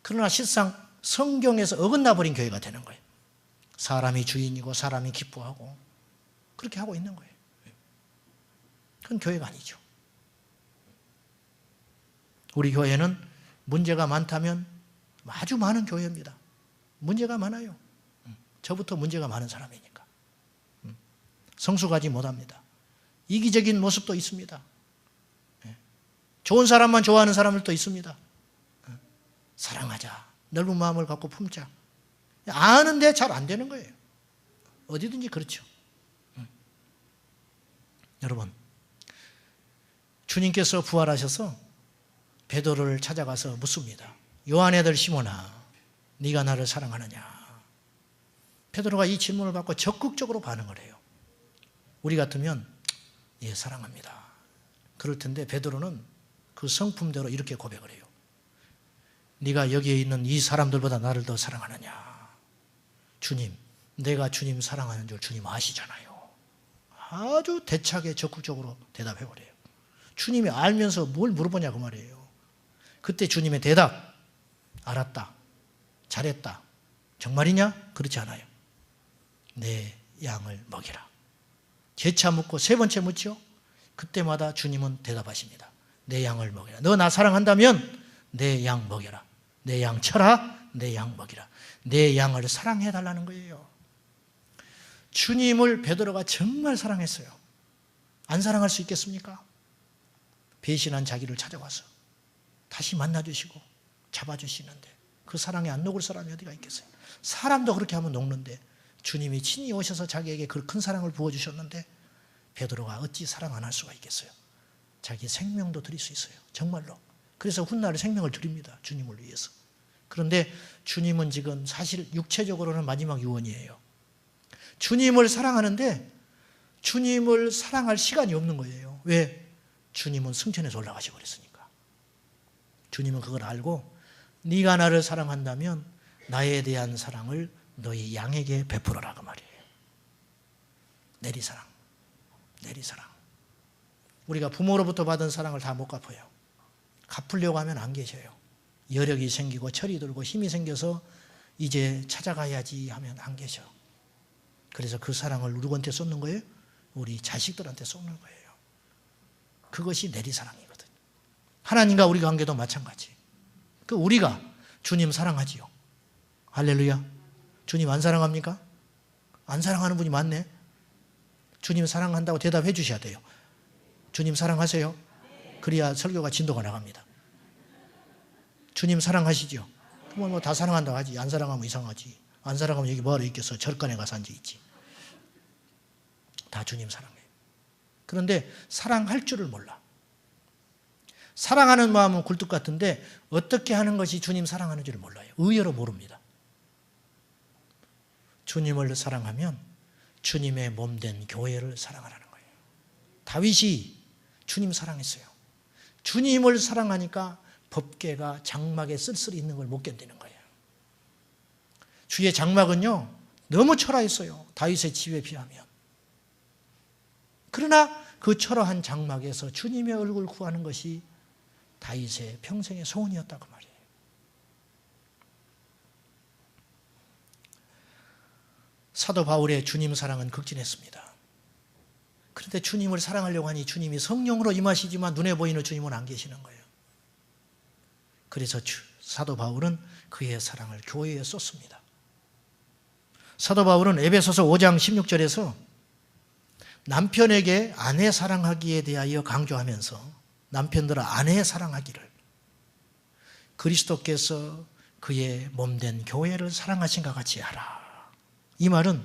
그러나 실상 성경에서 어긋나 버린 교회가 되는 거예요. 사람이 주인이고 사람이 기뻐하고 그렇게 하고 있는 거예요. 그건 교회가 아니죠. 우리 교회는 문제가 많다면 아주 많은 교회입니다. 문제가 많아요. 저부터 문제가 많은 사람이니까. 성숙하지 못합니다. 이기적인 모습도 있습니다. 좋은 사람만 좋아하는 사람들도 있습니다. 사랑하자. 넓은 마음을 갖고 품자. 아는데 잘 안 되는 거예요. 어디든지 그렇죠. 여러분, 주님께서 부활하셔서 베드로를 찾아가서 묻습니다. 요한의 아들 시몬아, 네가 나를 사랑하느냐? 베드로가 이 질문을 받고 적극적으로 반응을 해요. 우리 같으면 예, 사랑합니다. 그럴 텐데 베드로는 그 성품대로 이렇게 고백을 해요. 네가 여기에 있는 이 사람들보다 나를 더 사랑하느냐? 주님, 내가 주님 사랑하는 줄 주님 아시잖아요. 아주 대차게 적극적으로 대답해버려요. 주님이 알면서 뭘 물어보냐 그 말이에요. 그때 주님의 대답, 알았다, 잘했다, 정말이냐? 그렇지 않아요. 내 양을 먹이라. 재차 묻고 세 번째 묻죠. 그때마다 주님은 대답하십니다. 내 양을 먹이라. 너 나 사랑한다면 내 양 먹여라. 내 양 쳐라. 내 양 먹이라. 내 양을 사랑해달라는 거예요. 주님을 베드로가 정말 사랑했어요. 안 사랑할 수 있겠습니까? 배신한 자기를 찾아와서 다시 만나주시고 잡아주시는데 그 사랑에 안 녹을 사람이 어디가 있겠어요? 사람도 그렇게 하면 녹는데 주님이 친히 오셔서 자기에게 그 큰 사랑을 부어주셨는데 베드로가 어찌 사랑 안 할 수가 있겠어요? 자기 생명도 드릴 수 있어요. 정말로. 그래서 훗날 생명을 드립니다. 주님을 위해서. 그런데 주님은 지금 사실 육체적으로는 마지막 유언이에요. 주님을 사랑하는데 주님을 사랑할 시간이 없는 거예요. 왜? 주님은 승천해서 올라가시고 그랬으니까. 주님은 그걸 알고 네가 나를 사랑한다면 나에 대한 사랑을 너희 양에게 베풀어라 그 말이에요. 내리사랑. 내리사랑. 우리가 부모로부터 받은 사랑을 다 못 갚아요. 갚으려고 하면 안 계셔요. 여력이 생기고 철이 들고 힘이 생겨서 이제 찾아가야지 하면 안 계셔. 그래서 그 사랑을 누구한테 쏟는 거예요? 우리 자식들한테 쏟는 거예요. 그것이 내리사랑이거든. 하나님과 우리 관계도 마찬가지. 그 우리가 주님 사랑하지요. 할렐루야. 주님 안 사랑합니까? 안 사랑하는 분이 많네. 주님 사랑한다고 대답해 주셔야 돼요. 주님 사랑하세요? 그래야 설교가 진도가 나갑니다. 주님 사랑하시죠? 뭐 다 사랑한다고 하지. 안 사랑하면 이상하지. 안 사랑하면 여기 뭐하러 있겠어. 절간에 가서 앉아있지. 다 주님 사랑해요. 그런데 사랑할 줄을 몰라. 사랑하는 마음은 굴뚝 같은데 어떻게 하는 것이 주님 사랑하는 줄을 몰라요. 의외로 모릅니다. 주님을 사랑하면 주님의 몸된 교회를 사랑하라는 거예요. 다윗이 주님 사랑했어요. 주님을 사랑하니까 법궤가 장막에 쓸쓸히 있는 걸 못 견디는 거예요. 주의 장막은요 너무 초라했어요. 다윗의 집에 비하면. 그러나 그 초라한 장막에서 주님의 얼굴 구하는 것이 다윗의 평생의 소원이었다고 말이에요. 사도 바울의 주님 사랑은 극진했습니다. 그런데 주님을 사랑하려고 하니 주님이 성령으로 임하시지만 눈에 보이는 주님은 안 계시는 거예요. 그래서 사도 바울은 그의 사랑을 교회에 쏟습니다. 사도 바울은 에베소서 5장 16절에서 남편에게 아내 사랑하기에 대하여 강조하면서 남편들아 아내 사랑하기를 그리스도께서 그의 몸된 교회를 사랑하신 것 같이 하라. 이 말은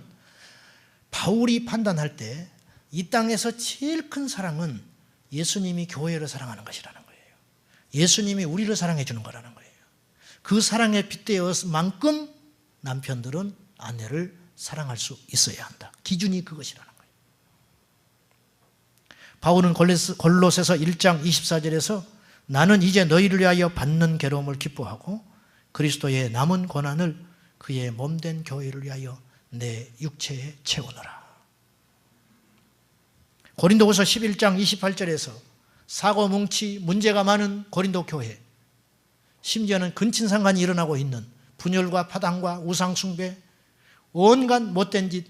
바울이 판단할 때 이 땅에서 제일 큰 사랑은 예수님이 교회를 사랑하는 것이라는 거예요. 예수님이 우리를 사랑해 주는 거라는 거예요. 그 사랑에 빗대어서 만큼 남편들은 아내를 사랑할 수 있어야 한다. 기준이 그것이라는 거예요. 바울은 골로새서 1장 24절에서 나는 이제 너희를 위하여 받는 괴로움을 기뻐하고 그리스도의 남은 고난을 그의 몸된 교회를 위하여 내 육체에 채우노라. 고린도후서 11장 28절에서 사고 뭉치 문제가 많은 고린도 교회, 심지어는 근친상간이 일어나고 있는 분열과 파당과 우상숭배, 온갖 못된 짓,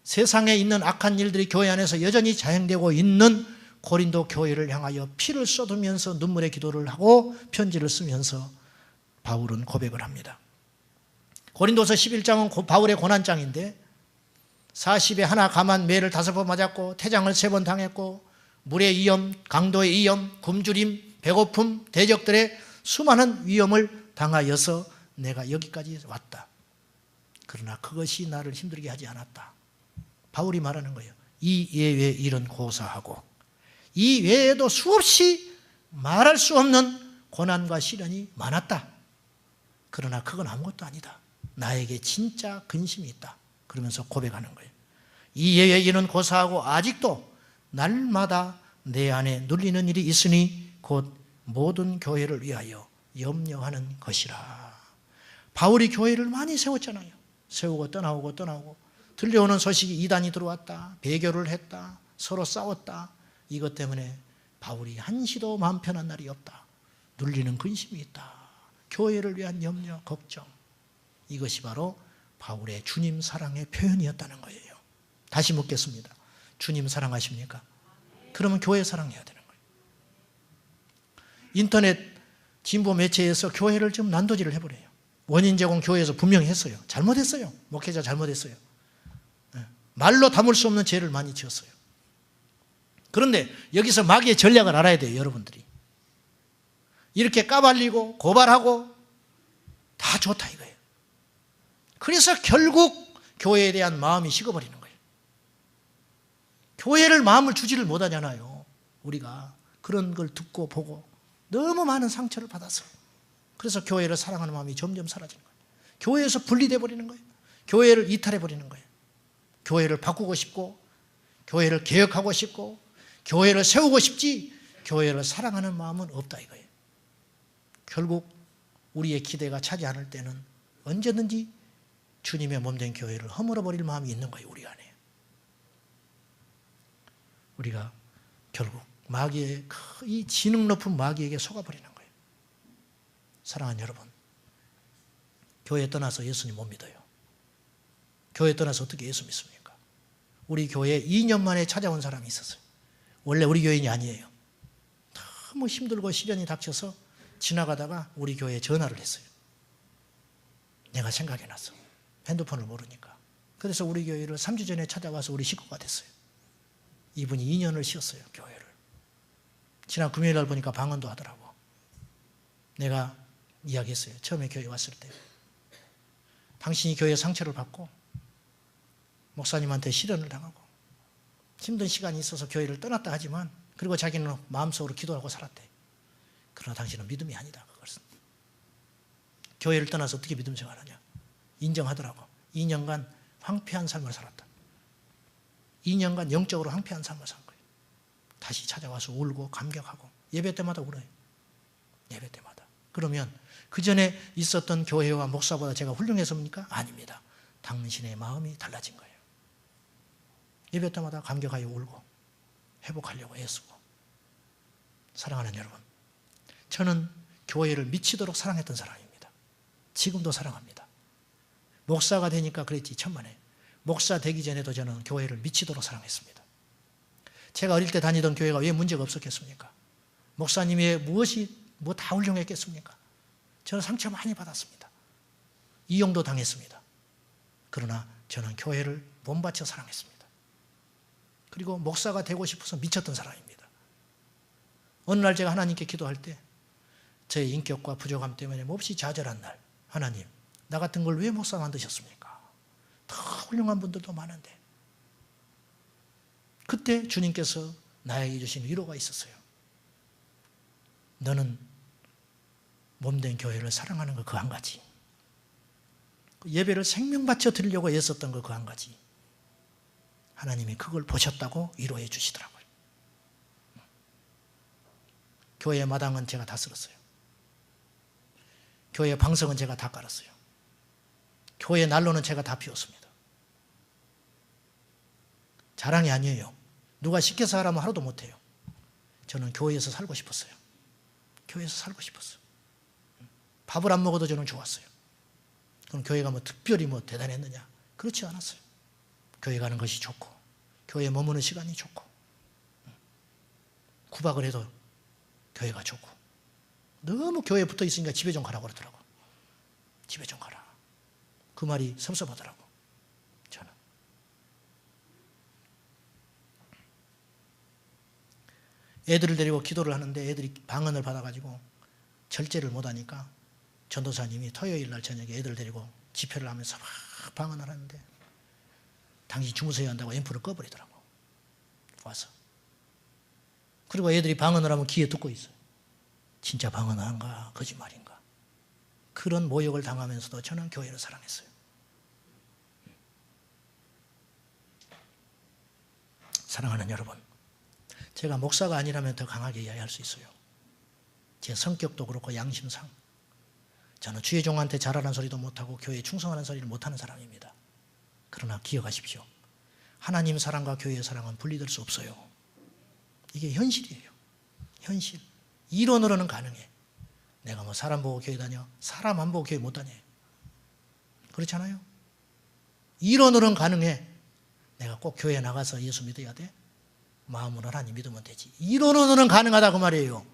세상에 있는 악한 일들이 교회 안에서 여전히 자행되고 있는 고린도 교회를 향하여 피를 쏟으면서 눈물의 기도를 하고 편지를 쓰면서 바울은 고백을 합니다. 고린도서 11장은 바울의 고난장인데 40에 하나 감한 매를 5번 맞았고 태장을 3번 당했고 물의 위험, 강도의 위험, 굶주림, 배고픔, 대적들의 수많은 위험을 당하여서 내가 여기까지 왔다. 그러나 그것이 나를 힘들게 하지 않았다. 바울이 말하는 거예요. 이 예외의 일은 고사하고 이 외에도 수없이 말할 수 없는 고난과 시련이 많았다. 그러나 그건 아무것도 아니다. 나에게 진짜 근심이 있다. 그러면서 고백하는 거예요. 이 예외의 일은 고사하고 아직도 날마다 내 안에 눌리는 일이 있으니 곧 모든 교회를 위하여 염려하는 것이라. 바울이 교회를 많이 세웠잖아요. 세우고 떠나오고 들려오는 소식이 이단이 들어왔다. 배교를 했다. 서로 싸웠다. 이것 때문에 바울이 한시도 마음 편한 날이 없다. 눌리는 근심이 있다. 교회를 위한 염려, 걱정. 이것이 바로 바울의 주님 사랑의 표현이었다는 거예요. 다시 묻겠습니다. 주님 사랑하십니까? 그러면 교회 사랑해야 되는 거예요. 인터넷 진보 매체에서 교회를 좀 난도질을 해버려요. 원인 제공 교회에서 분명히 했어요. 잘못했어요. 목회자 잘못했어요. 말로 담을 수 없는 죄를 많이 지었어요. 그런데 여기서 마귀의 전략을 알아야 돼요. 여러분들이. 이렇게 까발리고 고발하고 다 좋다 이거예요. 그래서 결국 교회에 대한 마음이 식어버리는 거예요. 교회를 마음을 주지를 못하잖아요. 우리가 그런 걸 듣고 보고 너무 많은 상처를 받아서. 그래서 교회를 사랑하는 마음이 점점 사라지는 거예요. 교회에서 분리돼 버리는 거예요. 교회를 이탈해 버리는 거예요. 교회를 바꾸고 싶고, 교회를 개혁하고 싶고, 교회를 세우고 싶지, 교회를 사랑하는 마음은 없다 이거예요. 결국 우리의 기대가 차지 않을 때는 언제든지 주님의 몸된 교회를 허물어 버릴 마음이 있는 거예요. 우리 안에. 우리가 결국 마귀의 이 지능 높은 마귀에게 속아버리는 거예요. 사랑하는 여러분, 교회 떠나서 예수님 못 믿어요. 교회 떠나서 어떻게 예수 믿습니까? 우리 교회에 2년 만에 찾아온 사람이 있었어요. 원래 우리 교인이 아니에요. 너무 힘들고 시련이 닥쳐서 지나가다가 우리 교회에 전화를 했어요. 내가 생각이 났어. 핸드폰을 모르니까. 그래서 우리 교회를 3주 전에 찾아와서 우리 식구가 됐어요. 이분이 2년을 쉬었어요, 교회를. 지난 금요일 날 보니까 방언도 하더라고. 내가 이야기했어요. 처음에 교회 왔을 때. 당신이 교회에 상처를 받고 목사님한테 시련을 당하고 힘든 시간이 있어서 교회를 떠났다 하지만, 그리고 자기는 마음속으로 기도하고 살았대. 그러나 당신은 믿음이 아니다. 그것은. 교회를 떠나서 어떻게 믿음 생활하냐. 인정하더라고. 2년간 황폐한 삶을 살았다. 2년간 영적으로 황폐한 삶을 산 거예요. 다시 찾아와서 울고 감격하고 예배 때마다 울어요. 예배 때마다. 그러면 그 전에 있었던 교회와 목사보다 제가 훌륭했습니까? 아닙니다. 당신의 마음이 달라진 거예요. 예배 때마다 감격하여 울고 회복하려고 애쓰고. 사랑하는 여러분, 저는 교회를 미치도록 사랑했던 사람입니다. 지금도 사랑합니다. 목사가 되니까 그랬지 천만에. 목사 되기 전에도 저는 교회를 미치도록 사랑했습니다. 제가 어릴 때 다니던 교회가 왜 문제가 없었겠습니까? 목사님이 무엇이 뭐 다 훌륭했겠습니까? 저는 상처 많이 받았습니다. 이용도 당했습니다. 그러나 저는 교회를 몸바쳐 사랑했습니다. 그리고 목사가 되고 싶어서 미쳤던 사람입니다. 어느 날 제가 하나님께 기도할 때 제 인격과 부족함 때문에 몹시 좌절한 날, 하나님, 나 같은 걸 왜 목사 만드셨습니까? 더 훌륭한 분들도 많은데. 그때 주님께서 나에게 주신 위로가 있었어요. 너는 몸된 교회를 사랑하는 거 그 한 가지. 예배를 생명 바쳐 드리려고 애썼던 거 그 한 가지. 하나님이 그걸 보셨다고 위로해 주시더라고요. 교회 마당은 제가 다 쓸었어요. 교회 방석은 제가 다 깔았어요. 교회 난로는 제가 다 피웠습니다. 자랑이 아니에요. 누가 시켜서 하라면 하루도 못해요. 저는 교회에서 살고 싶었어요. 교회에서 살고 싶었어요. 밥을 안 먹어도 저는 좋았어요. 그럼 교회가 뭐 특별히 뭐 대단했느냐? 그렇지 않았어요. 교회 가는 것이 좋고, 교회에 머무는 시간이 좋고, 구박을 해도 교회가 좋고, 너무 교회에 붙어 있으니까 집에 좀 가라고 그러더라고. 집에 좀 가라. 그 말이 섭섭하더라고. 저는. 애들을 데리고 기도를 하는데 애들이 방언을 받아가지고 절제를 못하니까 전도사님이 토요일 날 저녁에 애들 데리고 집회를 하면서 막 방언을 하는데 당신 주무셔야 한다고 앰프를 꺼버리더라고. 와서. 그리고 애들이 방언을 하면 귀에 듣고 있어요. 진짜 방언을 한가 거짓말인가. 그런 모욕을 당하면서도 저는 교회를 사랑했어요. 사랑하는 여러분, 제가 목사가 아니라면 더 강하게 이야기할 수 있어요. 제 성격도 그렇고 양심상 저는 주의 종한테 잘하는 소리도 못하고 교회에 충성하는 소리를 못하는 사람입니다. 그러나 기억하십시오. 하나님 사랑과 교회의 사랑은 분리될 수 없어요. 이게 현실이에요. 현실. 이론으로는 가능해. 내가 뭐 사람 보고 교회 다녀? 사람 안 보고 교회 못 다녀. 그렇잖아요. 이론으로는 가능해. 내가 꼭 교회에 나가서 예수 믿어야 돼? 마음으로 하나님 믿으면 되지. 이론으로는 가능하다 그 말이에요.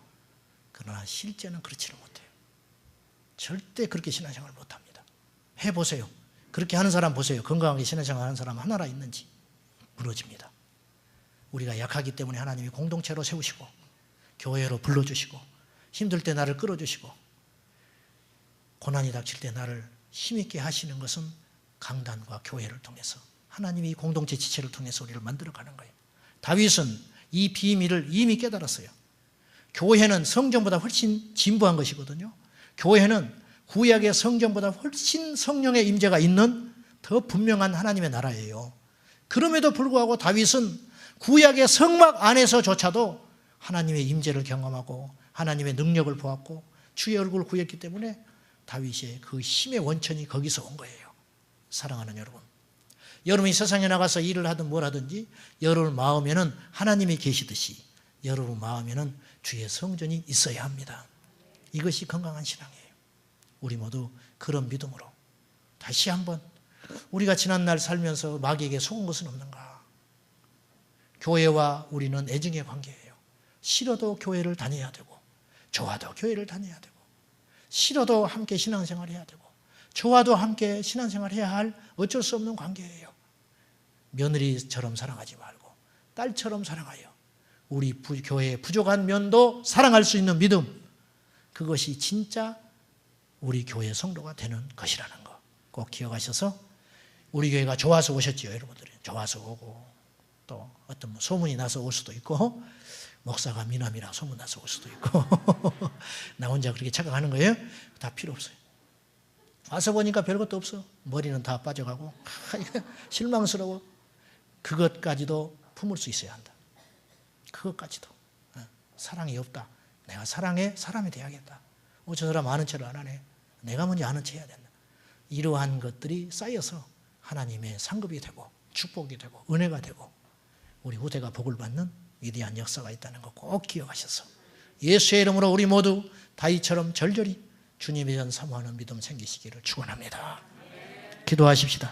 그러나 실제는 그렇지는 못해요. 절대 그렇게 신앙생활을 못합니다. 해보세요. 그렇게 하는 사람 보세요. 건강하게 신앙생활 하는 사람 하나라 있는지. 무너집니다. 우리가 약하기 때문에 하나님이 공동체로 세우시고 교회로 불러주시고 힘들 때 나를 끌어주시고 고난이 닥칠 때 나를 힘있게 하시는 것은 강단과 교회를 통해서 하나님이 공동체 지체를 통해서 우리를 만들어가는 거예요. 다윗은 이 비밀을 이미 깨달았어요. 교회는 성전보다 훨씬 진부한 것이거든요. 교회는 구약의 성전보다 훨씬 성령의 임재가 있는 더 분명한 하나님의 나라예요. 그럼에도 불구하고 다윗은 구약의 성막 안에서조차도 하나님의 임재를 경험하고 하나님의 능력을 보았고 주의 얼굴을 구했기 때문에 다윗의 그 힘의 원천이 거기서 온 거예요. 사랑하는 여러분, 여러분이 세상에 나가서 일을 하든 뭘 하든지 여러분 마음에는 하나님이 계시듯이 여러분 마음에는 주의 성전이 있어야 합니다. 이것이 건강한 신앙이에요. 우리 모두 그런 믿음으로 다시 한번 우리가 지난날 살면서 마귀에게 속은 것은 없는가? 교회와 우리는 애증의 관계예요. 싫어도 교회를 다녀야 되고 좋아도 교회를 다녀야 되고 싫어도 함께 신앙생활 해야 되고 좋아도 함께 신앙생활 해야 할 어쩔 수 없는 관계예요. 며느리처럼 사랑하지 말고 딸처럼 사랑하여 우리 교회의 부족한 면도 사랑할 수 있는 믿음, 그것이 진짜 우리 교회 성도가 되는 것이라는 거 꼭 기억하셔서, 우리 교회가 좋아서 오셨지요. 여러분들이 좋아서 오고 또 어떤 소문이 나서 올 수도 있고 목사가 미남이라 소문나서 올 수도 있고 나 혼자 그렇게 착각하는 거예요. 다 필요 없어요. 와서 보니까 별것도 없어. 머리는 다 빠져가고 실망스러워. 그것까지도 품을 수 있어야 한다. 그것까지도. 사랑이 없다. 내가 사랑해 사람이 돼야겠다. 저 사람 아는 체를 안 하네. 내가 먼저 아는 체 해야 된다. 이러한 것들이 쌓여서 하나님의 상급이 되고 축복이 되고 은혜가 되고 우리 후대가 복을 받는 위대한 역사가 있다는 거 꼭 기억하셔서 예수의 이름으로 우리 모두 다윗처럼 절절히 주님의 전 사모하는 믿음 생기시기를 축원합니다. 기도하십시다.